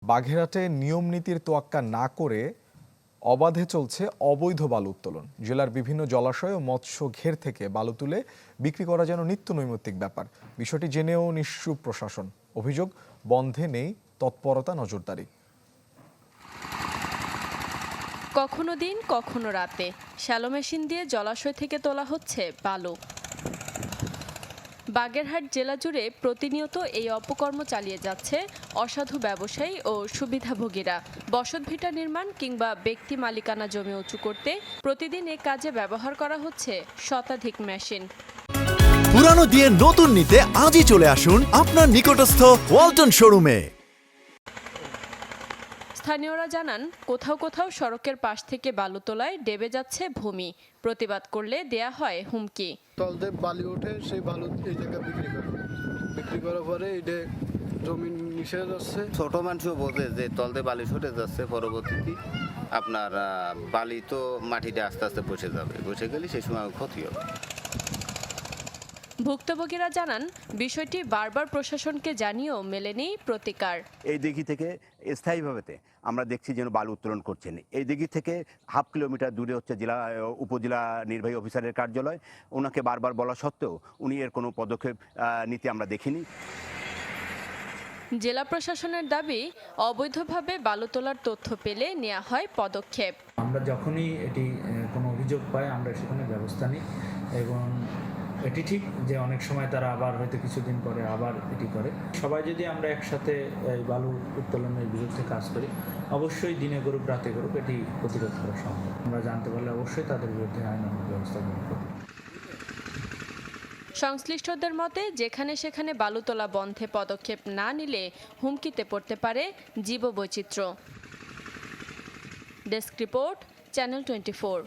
বাগেরহাটে নিয়ম নীতির তোয়াক্কা না করে অবাধে চলছে অবৈধ বালু উত্তোলন। জেলার বিভিন্ন জলাশয় ও মৎস্য ঘের থেকে বালু তুলে বিক্রি করা যেন নিত্য নৈমিত্তিক ব্যাপার। বিষয়টি জেনেও নিশ্চুপ প্রশাসন। অভিযোগ, বন্ধে নেই তৎপরতা, নজরদারি। কখনো দিন কখনো রাতে শ্যালো মেশিন দিয়ে জলাশয় থেকে তোলা হচ্ছে বালু। বাগেরহাট জেলা জুড়ে প্রতিনিয়ত এই অপকর্ম চালিয়ে যাচ্ছে অসাধু ব্যবসায়ী ও সুবিধাভোগীরা। বসতভিটা নির্মাণ কিংবা ব্যক্তি মালিকানা জমি উঁচু করতে প্রতিদিন এ কাজে ব্যবহার করা হচ্ছে শতাধিক মেশিন। পুরানো দিয়ে নতুন নিতে আজই চলে আসুন আপনার নিকটস্থ ওয়ালটন শোরুমে। স্থানীয়রা জানান, কোথাও কোথাও সড়কের পাশ থেকে বালু তোলায় ডেবে যাচ্ছে ভূমি। প্রতিবাদ করলে দেয়া হয় হুমকি। তলতে বালি ওঠে, সেই বালু এই জায়গায় বিক্রি করার পরে এটা জমি মিশে যাচ্ছে। ছোট মানুষও বোঝে যে তলতে বালি সরে যাচ্ছে, পরবর্তীতে আপনার বালি তো মাটিতে আস্তে আস্তে বসে গেলে সেই সময় ক্ষতি হবে। ভুক্তভোগীরা জানান, বিষয়টি বারবার প্রশাসনকে জানিয়েও মেলেনি প্রতিকার। এই দিঘি থেকে স্থায়ীভাবে আমরা দেখছি যেন বালু উত্তোলন করছেন। এই দিঘি থেকে হাফ কিলোমিটার দূরে হচ্ছে জেলা উপজেলা নির্বাহী অফিসারের কার্যালয়। ওনাকে বারবার বলা সত্ত্বেও উনি এর কোনো পদক্ষেপ নিতে আমরা দেখিনি। জেলা প্রশাসনের দাবি, অবৈধভাবে বালু তোলার তথ্য পেলে নেওয়া হয় পদক্ষেপ। আমরা যখনই এটি কোনো অভিযোগ পাই আমরা সেখানে ব্যবস্থা নিই, এবং এটি ঠিক যে অনেক সময় তারা আবার হয়তো কিছুদিন পরে আবার এটি করে। সবাই যদি আমরা একসাথে এই বালু উত্তোলনের বিরুদ্ধে কাজ করি, অবশ্যই দিনে করুক রাতে করুক এটি প্রতিরোধ করা সম্ভব। আমরা জানতে পারলে অবশ্যই তাদের বিরুদ্ধে আইনানুগ ব্যবস্থা গ্রহণ করব। সংশ্লিষ্টদের মতে, যেখানে সেখানে বালু তোলা বন্ধে পদক্ষেপ না নিলে হুমকিতে পড়তে পারে জীববৈচিত্র্য। Desk report, channel 24।